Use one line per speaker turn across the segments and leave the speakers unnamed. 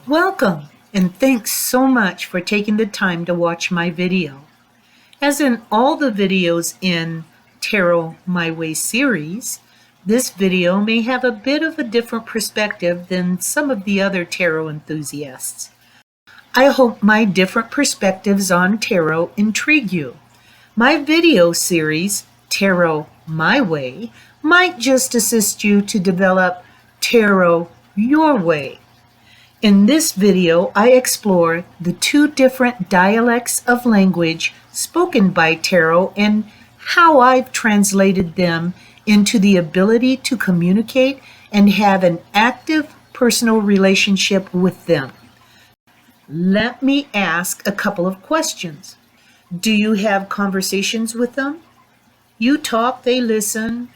Welcome, and thanks so much for taking the time to watch my video. As in all the videos in Tarot My Way series, this video may have a bit of a different perspective than some of the other tarot enthusiasts. I hope my different perspectives on tarot intrigue you. My video series, Tarot My Way, might just assist you to develop tarot your way. In this video, I explore the two different dialects of language spoken by tarot and how I've translated them into the ability to communicate and have an active personal relationship with them. Let me ask a couple of questions. Do you have conversations with them? You talk, they listen.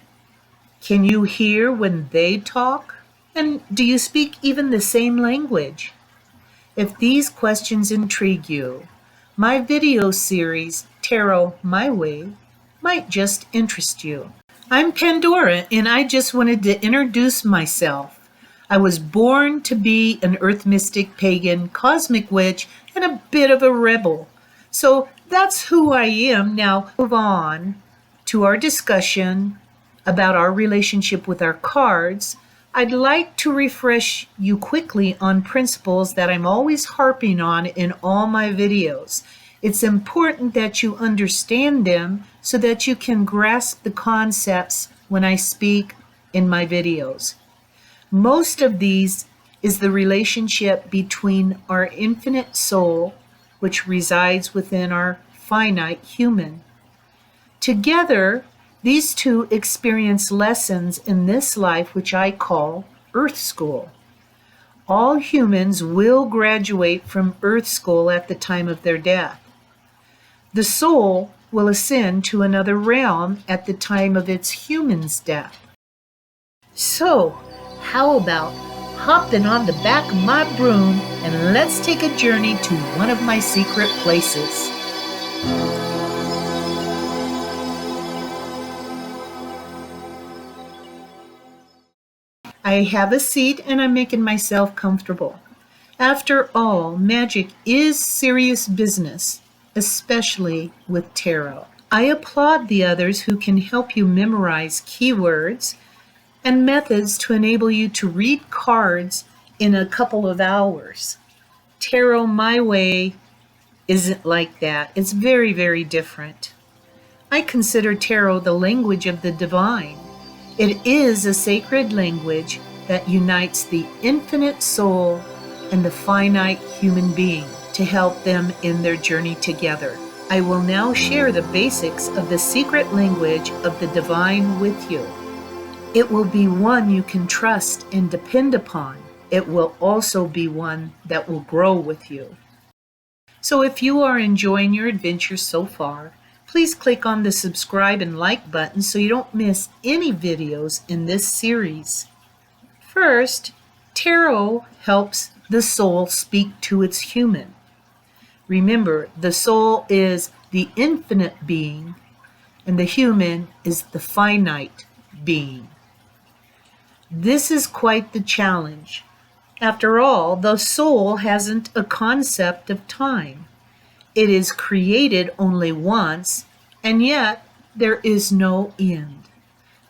Can you hear when they talk? And do you speak even the same language? If these questions intrigue you, my video series, Tarot My Way, might just interest you. I'm Pandora, and I just wanted to introduce myself. I was born to be an earth mystic, pagan, cosmic witch, and a bit of a rebel. So that's who I am. Now move on to our discussion about our relationship with our cards. I'd like to refresh you quickly on principles that I'm always harping on in all my videos. It's important that you understand them so that you can grasp the concepts when I speak in my videos. Most of these is the relationship between our infinite soul, which resides within our finite human. Together, these two experience lessons in this life, which I call Earth School. All humans will graduate from Earth School at the time of their death. The soul will ascend to another realm at the time of its human's death. So, how about hopping on the back of my broom and let's take a journey to one of my secret places. I have a seat and I'm making myself comfortable. After all, magic is serious business, especially with tarot. I applaud the others who can help you memorize keywords and methods to enable you to read cards in a couple of hours. Tarot My Way isn't like that. It's very, very different. I consider tarot the language of the divine. It is a sacred language that unites the infinite soul and the finite human being to help them in their journey together. I will now share the basics of the secret language of the divine with you. It will be one you can trust and depend upon. It will also be one that will grow with you. So if you are enjoying your adventure so far, please click on the subscribe and like button so you don't miss any videos in this series. First, tarot helps the soul speak to its human. Remember, the soul is the infinite being and the human is the finite being. This is quite the challenge. After all, the soul hasn't a concept of time. It is created only once, and yet there is no end.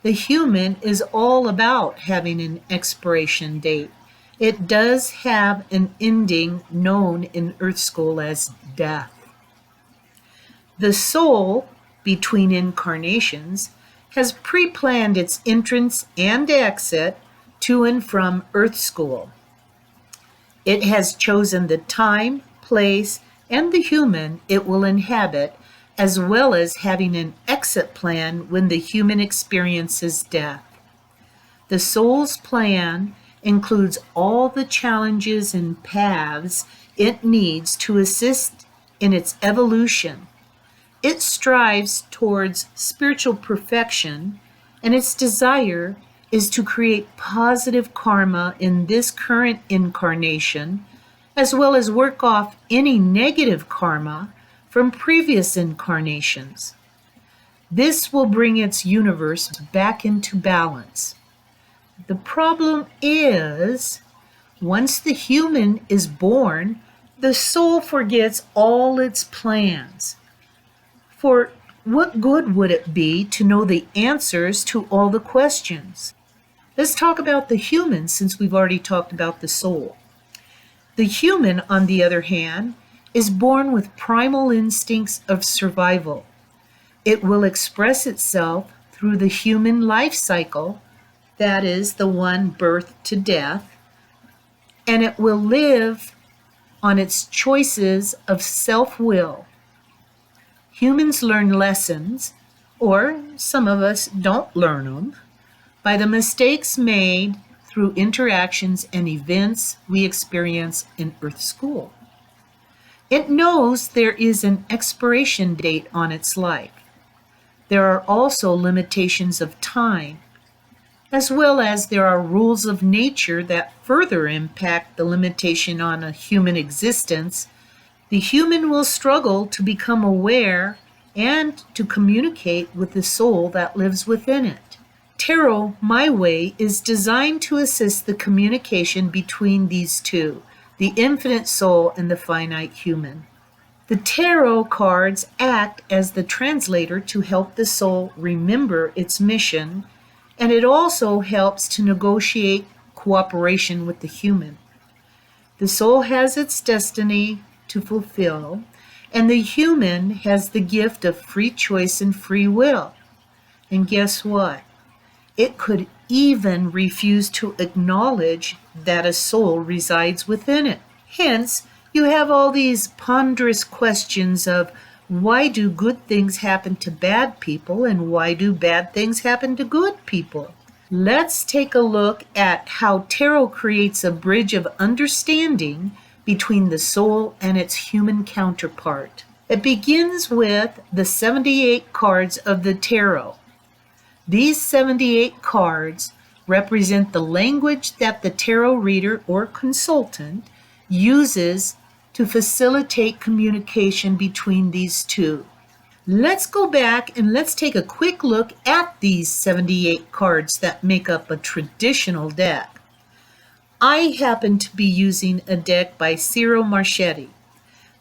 The human is all about having an expiration date. It does have an ending known in Earth School as death. The soul, between incarnations, has pre-planned its entrance and exit to and from Earth School. It has chosen the time, place, and the human it will inhabit, as well as having an exit plan when the human experiences death. The soul's plan includes all the challenges and paths it needs to assist in its evolution. It strives towards spiritual perfection, and its desire is to create positive karma in this current incarnation, as well as work off any negative karma from previous incarnations. This will bring its universe back into balance. The problem is, Once the human is born, the soul forgets all its plans. For what good would it be to know the answers to all the questions? Let's talk about the human since we've already talked about the soul. The human, on the other hand, is born with primal instincts of survival. It will express itself through the human life cycle, that is, the one birth to death, and it will live on its choices of self-will. Humans learn lessons, or some of us don't learn them, by the mistakes made through interactions and events we experience in Earth School. It knows there is an expiration date on its life. There are also limitations of time, as well as there are rules of nature that further impact the limitation on a human existence. The human will struggle to become aware and to communicate with the soul that lives within it. Tarot, My Way, is designed to assist the communication between these two, the infinite soul and the finite human. The tarot cards act as the translator to help the soul remember its mission, and it also helps to negotiate cooperation with the human. The soul has its destiny to fulfill, and the human has the gift of free choice and free will. And guess what? It could even refuse to acknowledge that a soul resides within it. Hence, you have all these ponderous questions of why do good things happen to bad people and why do bad things happen to good people? Let's take a look at how tarot creates a bridge of understanding between the soul and its human counterpart. It begins with the 78 cards of the tarot. These 78 cards represent the language that the tarot reader or consultant uses to facilitate communication between these two. Let's go back and let's take a quick look at these 78 cards that make up a traditional deck. I happen to be using a deck by Ciro Marchetti,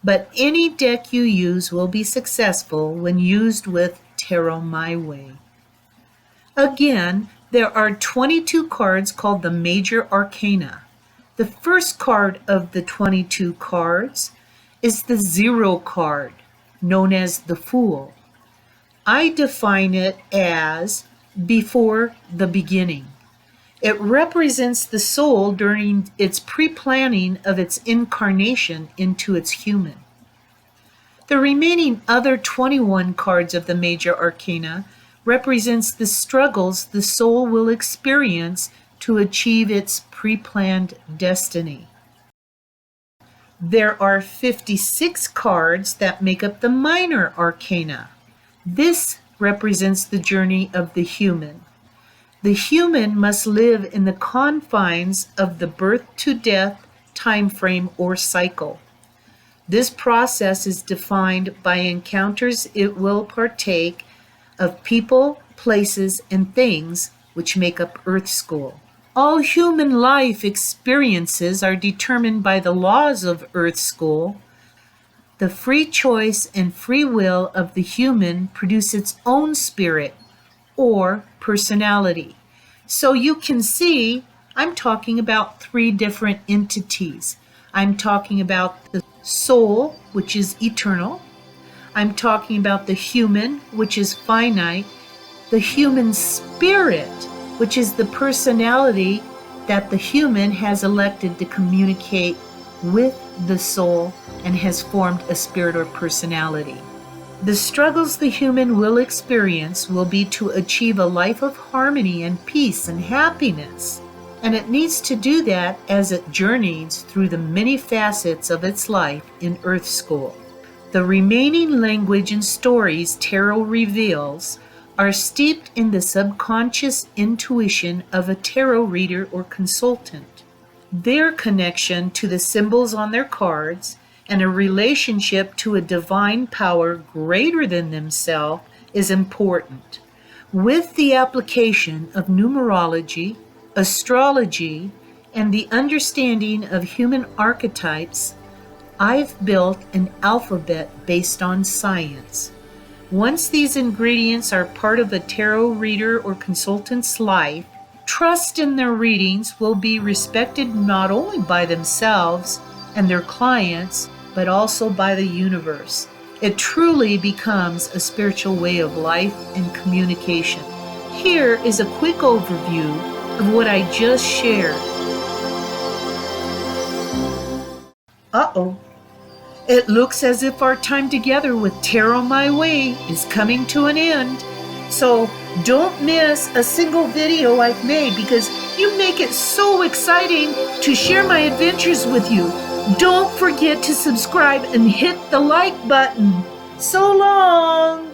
but any deck you use will be successful when used with Tarot My Way. Again, there are 22 cards called the Major Arcana. The first card of the 22 cards is the 0 card, known as the Fool. I define it as before the beginning. It represents the soul during its pre-planning of its incarnation into its human. The remaining other 21 cards of the Major Arcana represents the struggles the soul will experience to achieve its pre-planned destiny. There are 56 cards that make up the Minor Arcana. This represents the journey of the human. The human must live in the confines of the birth to death time frame or cycle. This process is defined by encounters it will partake of people, places, and things which make up Earth School. All human life experiences are determined by the laws of Earth School. The free choice and free will of the human produce its own spirit or personality. So you can see I'm talking about 3 different entities. I'm talking about the soul, which is eternal. I'm talking about the human, which is finite. The human spirit, which is the personality that the human has elected to communicate with the soul and has formed a spirit or personality. The struggles the human will experience will be to achieve a life of harmony and peace and happiness. And it needs to do that as it journeys through the many facets of its life in Earth School. The remaining language and stories tarot reveals are steeped in the subconscious intuition of a tarot reader or consultant. Their connection to the symbols on their cards and a relationship to a divine power greater than themselves is important. With the application of numerology, astrology, and the understanding of human archetypes, I've built an alphabet based on science. Once these ingredients are part of a tarot reader or consultant's life, trust in their readings will be respected not only by themselves and their clients, but also by the universe. It truly becomes a spiritual way of life and communication. Here is a quick overview of what I just shared. Uh-oh. It looks as if our time together with Tarot My Way is coming to an end. So don't miss a single video I've made because you make it so exciting to share my adventures with you. Don't forget to subscribe and hit the like button. So long!